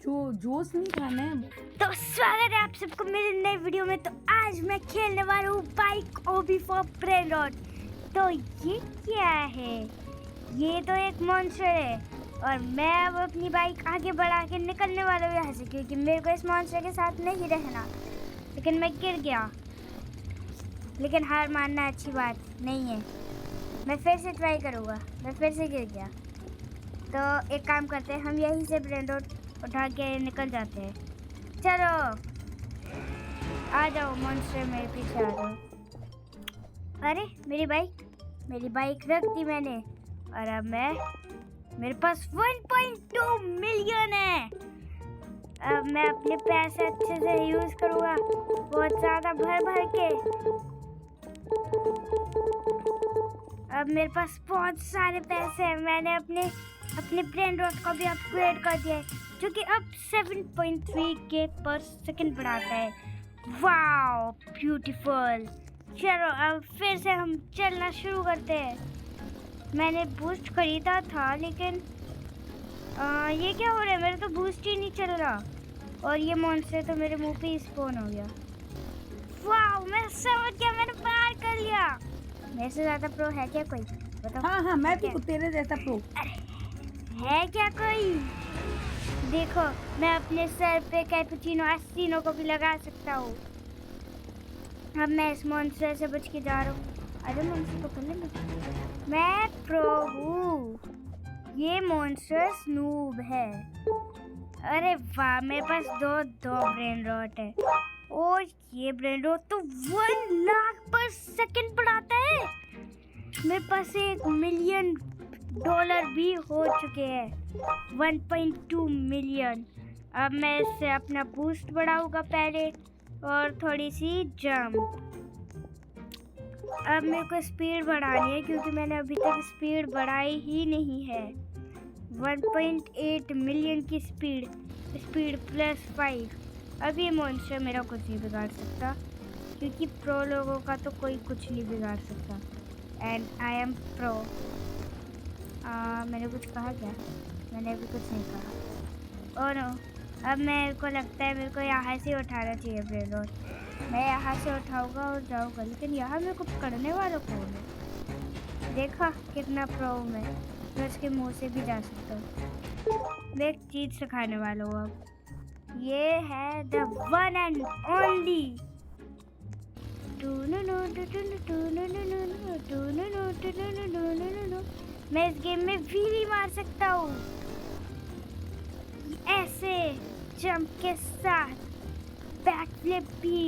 जो जोश नहीं खाना है। तो स्वागत है आप सबको मेरे नए वीडियो में। तो आज मैं खेलने वाला हूँ bike obby for brain rot. तो ये क्या है? ये तो एक मॉन्स्टर है और मैं अब अपनी बाइक आगे बढ़ा के निकलने वाला हूँ यहाँ से, क्योंकि मेरे को इस मॉन्स्टर के साथ नहीं रहना। लेकिन मैं गिर गया, लेकिन हार मानना अच्छी बात नहीं है। मैं फिर से ट्राई करूँगा। मैं फिर से गिर गया, तो एक काम करते हैं, हम यहीं से ब्रेन रॉट उठा के निकल जाते हैं। चलो आ जाओ मॉन्स्टर, मेरे पीछे आ जाओ। अरे मेरी बाइक रख दी मैंने और अब मेरे पास 1.2 मिलियन है। अब मैं अपने पैसे अच्छे से यूज करूँगा, बहुत ज़्यादा भर के। अब मेरे पास बहुत सारे पैसे हैं। मैंने अपने ब्रेन रॉट को भी अपग्रेड कर दिया है, जो कि अब 7.3 के पर सेकंड बढ़ाता है। Wow beautiful. चलो अब फिर से हम चलना शुरू करते हैं। मैंने बूस्ट खरीदा था, लेकिन ये क्या हो रहा है? मेरा तो बूस्ट ही नहीं चल रहा और ये मॉन्स्टर तो मेरे मुंह पे ही स्पॉन हो गया। वाओ मैं समझ गया, मैंने पार कर लिया। मेरे से ज़्यादा प्रो है क्या कोई? बताओ। हाँ मैं भी तेरे जैसा प्रो। है क्या कोई? देखो मैं अपने सर पे कैपुचिनो एस्टिनो को भी लगा सकता हूँ। अब मैं इस मॉन्स्टर से बच के जा रहा हूँ। अरे मॉन्स्टर को पकड़, मैं प्रो हूँ। ये मॉन्स्टर स्नूब है। अरे वाह, मेरे पास दो ब्रेन रॉट है और ये ब्रेन रॉट तो 1 लाख पर सेकंड बढ़ाता है। मेरे पास $1 मिलियन भी हो चुके हैं। 1.2 मिलियन। अब मैं इससे अपना बूस्ट बढ़ाऊंगा पहले और थोड़ी सी जंप। अब मेरे को स्पीड बढ़ानी है, क्योंकि मैंने अभी तक स्पीड बढ़ाई ही नहीं है। 1.8 मिलियन की स्पीड प्लस 5। अब ये मॉन्स्टर मेरा कुछ नहीं बिगाड़ सकता, क्योंकि प्रो लोगों का तो कोई कुछ नहीं बिगाड़ सकता। And I am pro. मैंने कुछ कहा क्या? मैंने अभी कुछ नहीं कहा। और अब मेरे को लगता है मेरे को यहाँ से उठाना चाहिए ब्रेन रॉट। मैं यहाँ से उठाऊंगा और जाऊँगा, लेकिन यहाँ मेरे को पकड़ने वाला कौन है? देखा कितना प्रो मैं उसके मुंह से भी जा सकता हूँ। मैं एक चीज़ सिखाने वाला हूँ अब। ये है द वन एंड ओनली। मैं इस गेम में व्हीली मार सकता हूँ ऐसे जंप के साथ, बैकफ्लिप भी।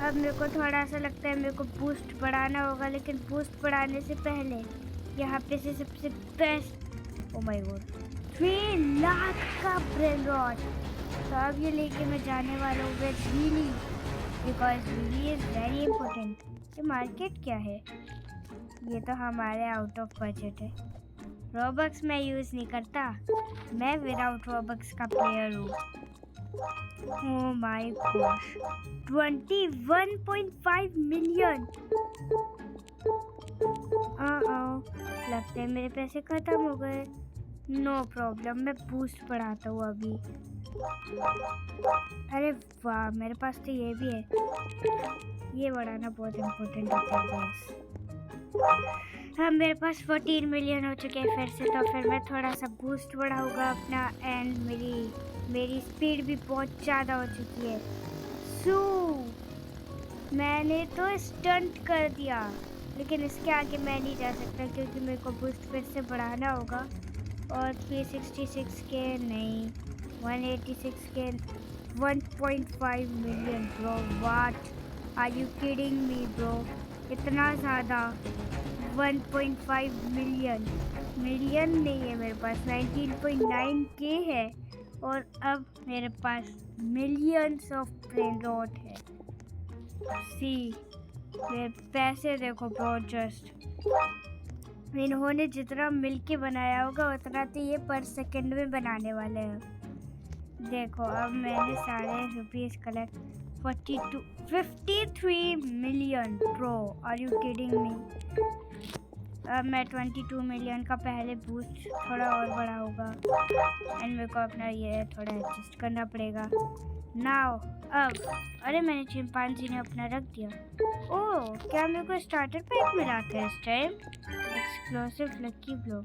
अब मेरे को थोड़ा सा लगता है मेरे को बूस्ट बढ़ाना होगा, लेकिन बूस्ट बढ़ाने से पहले यहाँ पे से सबसे best, O my God, 3 lakh का ब्रेन रॉट। तो अब ये लेके मैं जाने वाला हूँ with wheelie, because wheelie is very important. ये मार्केट क्या है? ये तो हमारे आउट ऑफ बजट है। रोबक्स मैं यूज़ नहीं करता, मैं विदाउट रोबक्स का प्लेयर हूँ। ओह माय गॉश, 21.5 मिलियन। लगता है मेरे पैसे खत्म हो गए। नो प्रॉब्लम, मैं बूस्ट बढ़ाता हूँ अभी। अरे वाह, मेरे पास तो ये भी है। ये बढ़ाना बहुत इम्पोर्टेंट होता है गाइस। हाँ मेरे पास 14 मिलियन हो चुके हैं फिर से। तो फिर मैं थोड़ा सा बूस्ट बढ़ाऊंगा अपना, एंड मेरी स्पीड भी बहुत ज़्यादा हो चुकी है। मैंने तो स्टंट कर दिया, लेकिन इसके आगे मैं नहीं जा सकता, क्योंकि मेरे को बूस्ट फिर से बढ़ाना होगा। और 366 के नहीं, 186 के 1.5 million. Bro what are you kidding me bro? इतना ज़्यादा? 1.5 मिलियन नहीं है मेरे पास, 19.9 के है। और अब मेरे पास मिलियंस ऑफ ब्रेन रॉट है। सी मेरे पैसे देखो ब्रो, जस्ट इन्होंने जितना मिलके बनाया होगा उतना तो ये पर सेकंड में बनाने वाले हैं। देखो अब मैंने सारे rupees collect, 53 million. Bro are you kidding me? अब मैं 22 मिलियन का पहले बूस्ट थोड़ा और बड़ा होगा एंड मेरे को अपना ये थोड़ा एडजस्ट करना पड़ेगा। नाउ अब अरे मैंने चिंपांजी ने अपना रख दिया। ओह क्या मेरे को स्टार्टर पैक मिला था इस टाइम? एक्सप्लोसिव लकी ब्लो,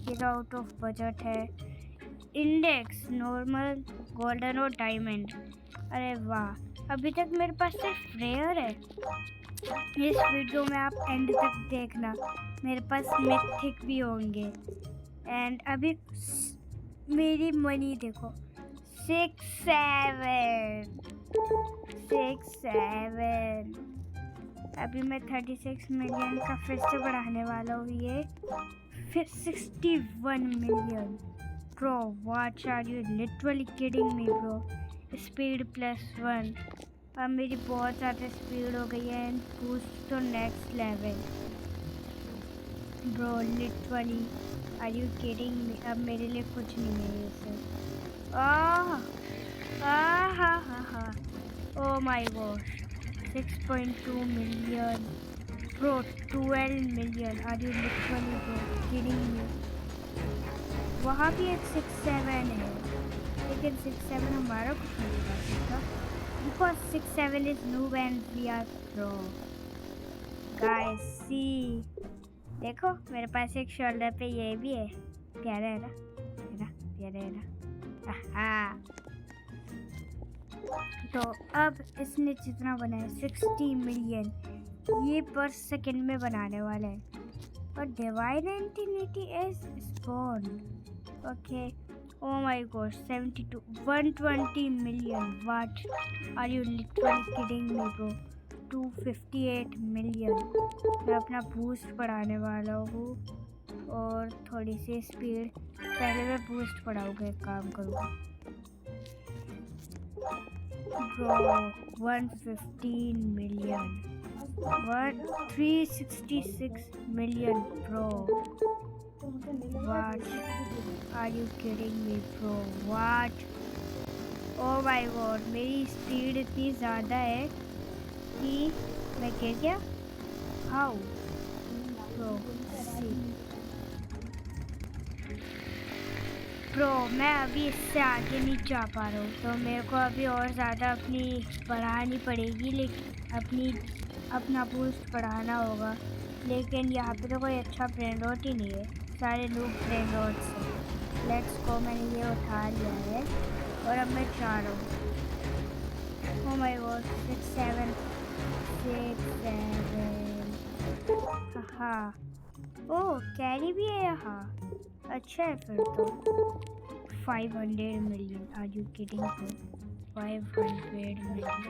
ये तो आउट ऑफ बजट है। इंडेक्स नॉर्मल गोल्डन और डायमंड। अरे वाह, अभी तक मेरे पास सिर्फ रेयर है। इस वीडियो में आप एंड तक देखना, मेरे पास मिथिक भी होंगे। एंड अभी मेरी मनी देखो 6 7। अभी मैं 36 मिलियन का फिर से बढ़ाने वाला हूँ ये, फिर 61 million. Bro what are you literally kidding me bro? Speed +1। अब मेरी बहुत ज़्यादा स्पीड हो गई है एंड बूस्ट तो next level. Bro literally are you kidding me? अब मेरे लिए कुछ नहीं है ये सब। हा oh my god 6.2 million. Bro 12 million. Are you literally bro kidding me? वहाँ भी एक 6-7 है, लेकिन 6-7 हमारा कुछ नहीं कर सकता because 6-7 is noob and we are pro. Guys see, देखो मेरे पास एक शोल्डर पे ये भी है। प्यारा है ना? प्यारा है ना? आहा। तो अब इसने जितना बनाया 60 मिलियन, ये पर सेकंड में बनाने वाला है। और divine entity is spawn. Okay oh my gosh 72 120 million. What are you literally kidding me bro? 258 million। मैं अपना बूस्ट बढ़ाने वाला हूँ और थोड़ी सी स्पीड। पहले मैं बूस्ट बढ़ाऊंगा, एक काम करूँगा bro. 115 million. 366 million bro. What are you kidding me bro? What? Oh my god, मेरी स्पीड इतनी ज़्यादा है कि मैं गिर गया। How? Bro, see. Bro, मैं अभी इससे आगे नहीं जा पा रहा हूँ, तो मेरे को अभी और ज़्यादा अपनी बढ़ानी पड़ेगी, लेकिन अपना बूस्ट बढ़ाना होगा। लेकिन यहाँ पे तो कोई अच्छा ब्रेन रॉट ही नहीं है, सारे लोग ब्रेन रॉट से। लेट्स गो, मैंने ये उठा लिया है और अब मैं जा रहा हूँ। ओह माय गॉड 6-7। हाँ ओह कैरी भी है यहाँ, अच्छा है फिर तो। 500 million. Are you kidding me? 500 million.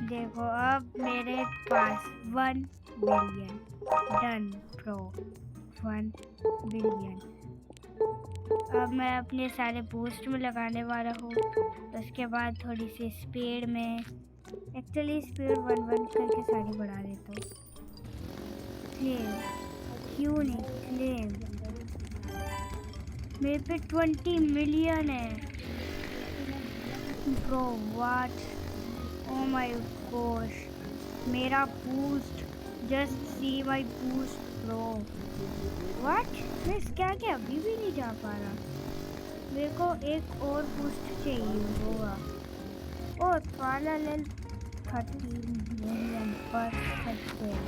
देखो अब मेरे पास 1 बिलियन। Done pro 1 billion. अब मैं अपने सारे बूस्ट में लगाने वाला हूँ, उसके बाद थोड़ी सी स्पीड में। एक्चुअली स्पीड 1 करके सारी बढ़ा देता हूँ। क्लेम क्यों नहीं? क्लेम मेरे पे 20 मिलियन है bro. What? Oh my gosh, मेरा boost, just see my boost bro. What? मैं इसके आगे अभी भी नहीं जा पा रहा। मेरे को एक और बूस्ट चाहिए होगा। ओ पैरेलल 30 मिलियन पर सेकंड।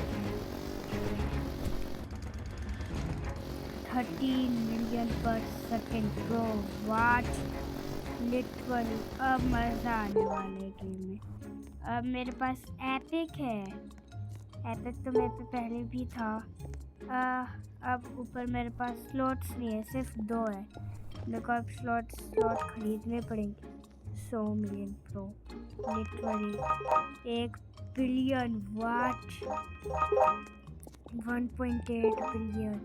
13 मिलियन पर सेकंड ब्रो। व्हाट? लिटरली अब मज़ा आने वाले गेम में। अब मेरे पास एपिक है। एपिक तो मेरे पे पहले भी था। अब ऊपर मेरे पास स्लॉट्स नहीं है, सिर्फ 2 है। मेरे को अब स्लॉट खरीदने पड़ेंगे। 100 मिलियन प्रो, लिटरली 1 बिलियन। वाट? 1.8 बिलियन।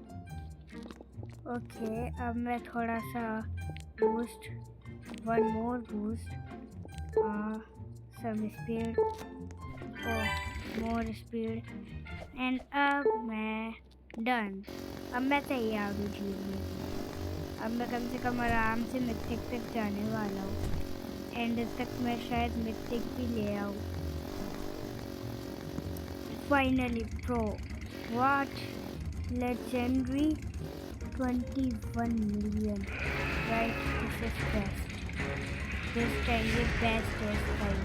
ओके अब मैं थोड़ा सा boost, 1 more boost, some speed, more speed, and अब मैं डन। अब मैं तैयार हूँ जीतने। अब मैं कम से कम आराम से मिथिक तक जाने वाला हूँ। एंड तक मैं शायद मिथिक भी ले आऊँ। Finally pro What? Legendary 21 million. Right, this is best. This time ये best है इसका ही।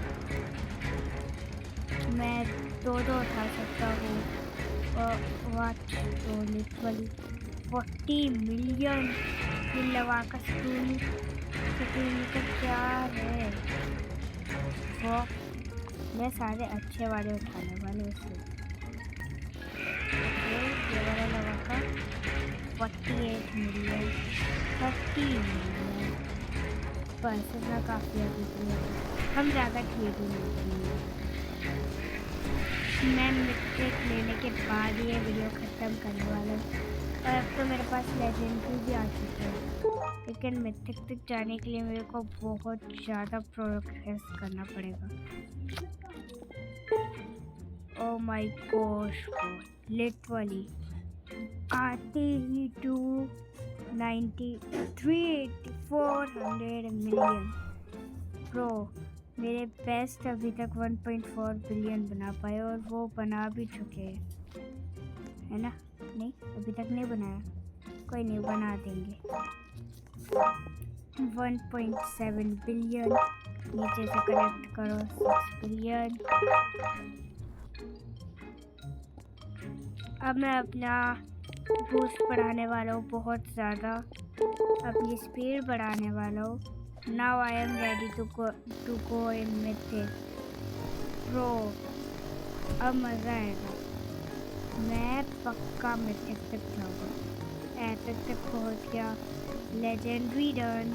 मैं दो उठा सकता हूँ। What? तो literally 40 million। ये लवा का स्टूल का क्या है? वो मैं सारे अच्छे वाले उठाने वाले उससे। ये वाला लगा का 48 मिलियन 30 मिलियन बस इतना काफ़ी है। हम ज़्यादा ठीक ही नहीं करेंगे। मैं मिस्टेक लेने के बाद ये वीडियो ख़त्म करने वाला हूँ। और अब तो मेरे पास लेजेंडरी भी आ चुके हैं, लेकिन मिथिक तक जाने के लिए मेरे को बहुत ज़्यादा प्रोग्रेस करना पड़ेगा। Oh my gosh, literally आते ही 400 मिलियन। प्रो मेरे बेस्ट अभी तक 1.4 बिलियन बना पाए और वो बना भी चुके हैं, है ना? नहीं, अभी तक नहीं बनाया, कोई नहीं, बना देंगे। 1.7 बिलियन नीचे से कलेक्ट करो 6 बिलियन। अब मैं अपना बूस्ट बढ़ाने वाला हूँ बहुत ज़्यादा, अपनी स्पीड बढ़ाने वाला हूँ। Now I am ready to go in mythic pro. अब मज़ा आएगा, मैं पक्का मिथिक तक जाऊँगा। एपिक तक पहुँच गया, लेजेंडरी डन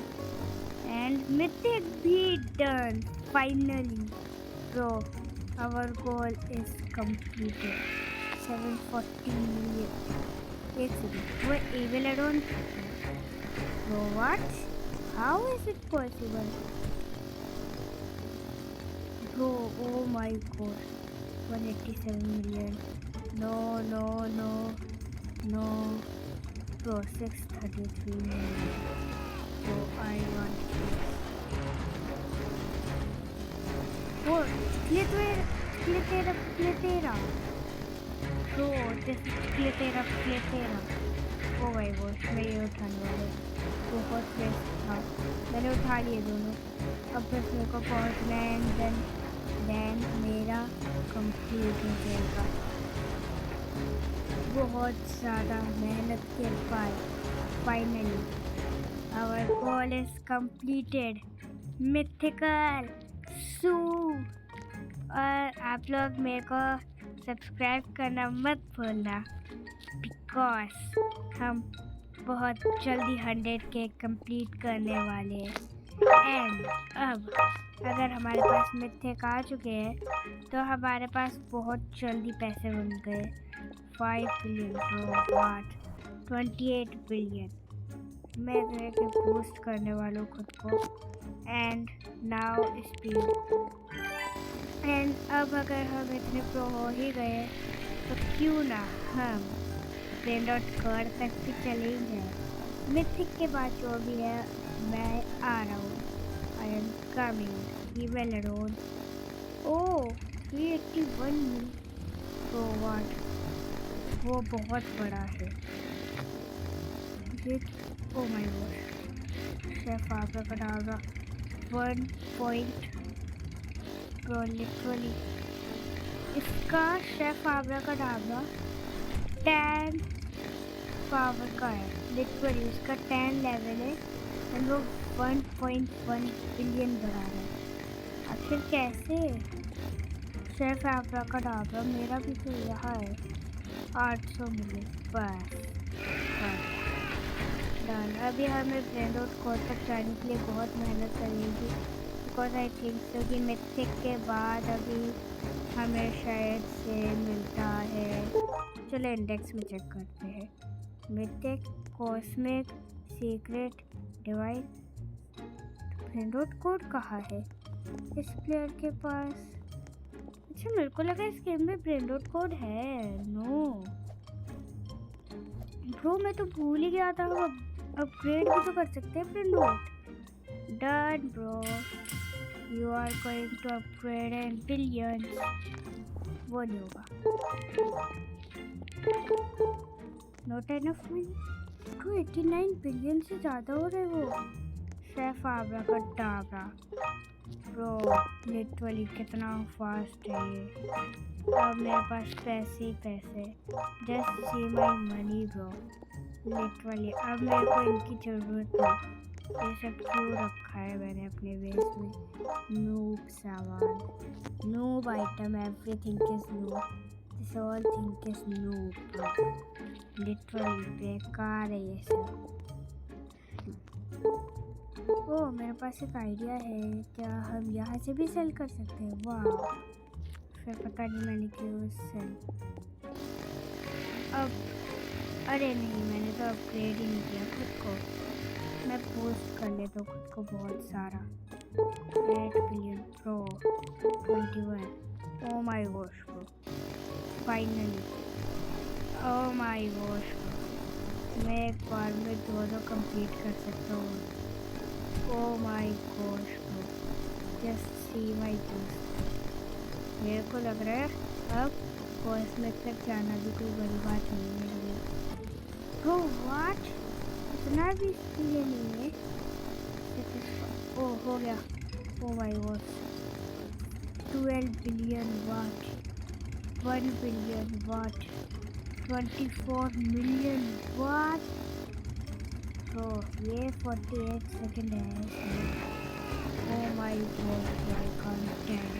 एंड मिथिक भी done finally. Pro our goal is completed. 740 million। एक सेकंड, वो एवेलेडोन what? How is it possible? Bro, oh my god, 187 million। No, bro, 633 million। So I want वो ये तेरा तो तेरा ओ भाई वो मैं ये उठाने वाले बहुत बेस्ट था, मैंने उठा लिए दोनों। अब बस मेरे को पहुँचना है एंड देन मेरा कंप्लीट हो जाएगा। बहुत ज़्यादा मेहनत के बाद finally our goal is completed, mythical सू। और आप लोग मेरे को सब्सक्राइब करना मत भूलना, बिकॉज हम बहुत जल्दी 100K कंप्लीट करने वाले हैं। एंड अब अगर हमारे पास मिथिक आ चुके हैं तो हमारे पास बहुत जल्दी पैसे बन गए। 5 बिलियन 28 बिलियन। मैं के बूस्ट करने वाला हूँ खुद को एंड नाउ स्पीड। एंड अब अगर हम इतने प्रो हो ही गए तो क्यों ना हम ब्रेनडॉट कर तक भी चले जाए। मिथिक के बाद जो भी है मैं आ रहा हूँ। I am coming एवेलेडोन। ओह 381 मिल तो वाट, वो बहुत बड़ा है ये। ओ माय गॉड, शेफ आपका कटागा 1 पॉइंट प्रो लिटरली। इसका शेफ आबरा का डाबरा 10 पावर का है लिटरली, इसका 10 लेवल है एंड वो 1.1 बिलियन बना रहा है। आखिर कैसे? शेफ आबरा का डाबरा मेरा भी तो यहाँ है 800 मिलियन बस डन। अभी हमें ब्रेनडॉट कोड तक जाने के लिए बहुत मेहनत करेगी, बिकॉज आई थिंक सो कि मिथिक के बाद अभी हमें शायद से मिलता है। चलो इंडेक्स में चेक करते हैं। Mythic cosmic secret device. Brain dot code कहाँ है इस प्लेयर के पास? अच्छा मेरे को लगा इस गेम में ब्रेनडॉट कोड है। नो ब्रो, मैं तो भूल ही गया था। अपग्रेड भी तो कर सकते हैं brain dot. Done bro, you are going to upgrade in billions. वो नहीं होगा। Not enough money. 289 बिलियन से ज़्यादा हो रहे वो। शेफ आबरा का डाबरा ब्रो, लिटरली कितना फास्ट है ये। अब मेरे पास पैसे ही पैसे, just see my money bro. Literally अब मेरे को इनकी ज़रूरत नहीं। ये सब क्यों रखा है मैंने अपने बेस में? नूब सामान, noob item, everything is noob, this all thing is noob. Literally बेकार है ये सब। ओह मेरे पास एक आइडिया है, क्या हम यहाँ से भी सेल कर सकते हैं? वाह, फिर पता नहीं मैंने क्यों सेल। अब अरे नहीं, मैंने तो अपग्रेड ही नहीं किया खुद को। मैं पोस्ट कर लेता हूँ खुद को बहुत सारा। 8 billion pro 21। Oh my gosh pro, finally. Oh my gosh pro, मैं एक बार में दोनों कंप्लीट कर सकता हूँ। Oh my gosh pro, just see my boost. मेरे को लग रहा है अब कॉस्मिक तक जाना भी कोई बड़ी बात नहीं है मेरे लिए। ब्रो व्हाट, इतना भी इसलिए नहीं है। ओ हो गया। Oh my God, 12 billion watt, 1 billion watt, 24 million watt. तो ये 48 सेकेंड है इसमें। Oh my God, my content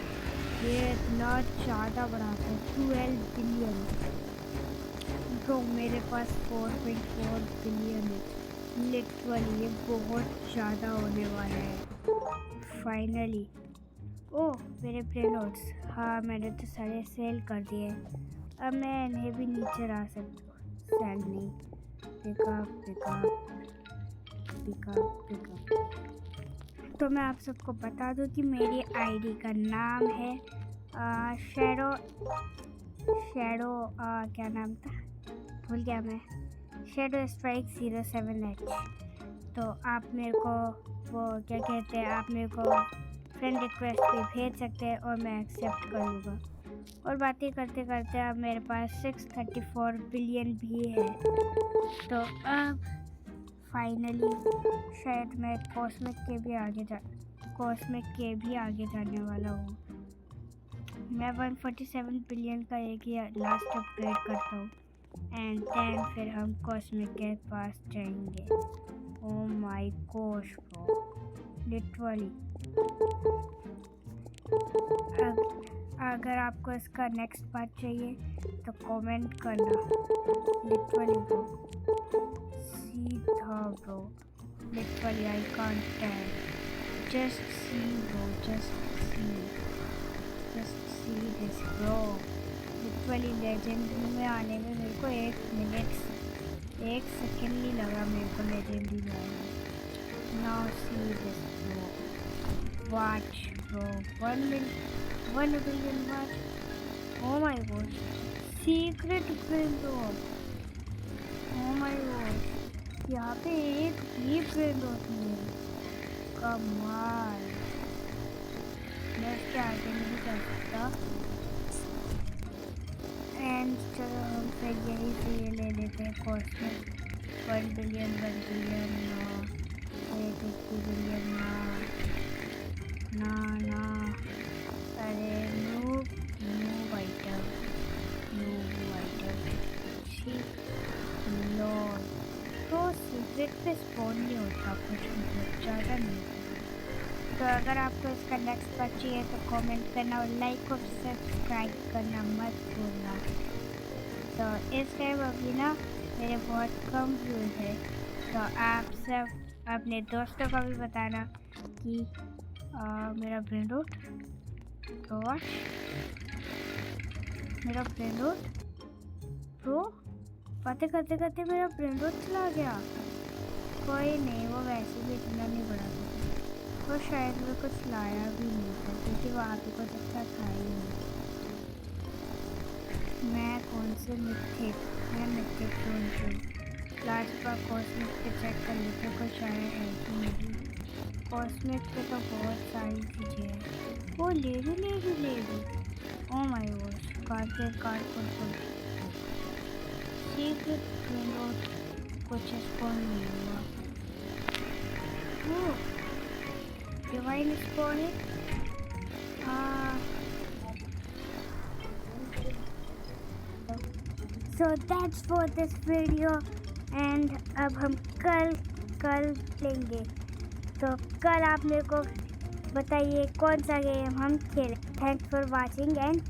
ये इतना ज़्यादा बढ़ाता है। 12 बिलियन। तो मेरे पास 4.4 बिलियन है। लिटरली ये बहुत ज़्यादा होने वाला है फाइनली। ओह मेरे प्लेनोट्स, हाँ मैंने तो सारे सेल कर दिए। अब मैं इन्हें भी नीचे ला सकती हूँ। सेल नहीं, पिकअप पिकअप पिकअप पिकअप। तो मैं आप सबको बता दूँ कि मेरी आईडी का नाम है शैडो क्या नाम था, भूल गया मैं। Shadow strike 07H। तो आप मेरे को वो क्या कहते हैं, आप मेरे को फ्रेंड रिक्वेस्ट भी भेज सकते हैं और मैं एक्सेप्ट कर लूँगा। और बातें करते करते अब मेरे पास 634 बिलियन भी है। तो अब फाइनली शायद मैं कॉस्मिक के भी आगे जाने वाला हूँ। मैं 147 बिलियन का एक ही लास्ट अपग्रेड करता हूँ एंड देन फिर हम कॉस्मिक के पास जाएंगे। Oh my gosh bro, literally. अगर आपको इसका नेक्स्ट पार्ट चाहिए तो कमेंट करना। लिटरली ब्रो, सीधा bro, literally I can't tell, just see bro, just see this bro. Literally legendary में आने में मेरे को 1 सेकेंड नहीं लगा मेरे को लेजेंडरी में आने में। Now see this bro, watch bro, 1 billion watch. Oh my god, secret brain rot. Oh my god, यहाँ पे एक भी ब्रेन रॉट नहीं है। कमाल, मैं इसके आगे नहीं कर सकता। एंड चलो हम फिर यही से ये ले लेते हैं कॉस्मिक। 1 बिलियन ना, 80 बिलियन ना। अरे नूब आइटम लो। तो सीक्रेट पे स्पॉन नहीं होता कुछ, मतलब ज़्यादा नहीं। तो अगर आपको इसका नेक्स्ट पार्ट चाहिए तो कमेंट करना और लाइक और सब्सक्राइब करना मत भूलना। तो इस टाइम अभी ना मेरे बहुत कम व्यूज़ है, तो आप सब अपने दोस्तों को भी बताना कि मेरा ब्रेन रूट तो बातें करते करते मेरा ब्रेन रूट चला गया। कोई नहीं, वो वैसे भी इतना नहीं बड़ा था, और शायद वो कुछ लाया भी नहीं था क्योंकि वहाँ पे कुछ अच्छा था ही नहीं। मैं मिथ्यक ढूंढ लास्ट बार कॉस्मिक पे चेक कर लेते कुछ आया है कि नहीं। कॉस्मिक पे तो बहुत सारी चीज़ें हैं। वो ले भी। ओह माय गॉड, कार्ड फुल। ठीक है फ्रेंड, कुछ स्पॉन नहीं हुआ। वो डिवाइन स्पॉन है। So that's for this video and अब हम कल लेंगे। तो कल आप मेरे को बताइए कौन सा गेम हम खेलें। Thanks for watching and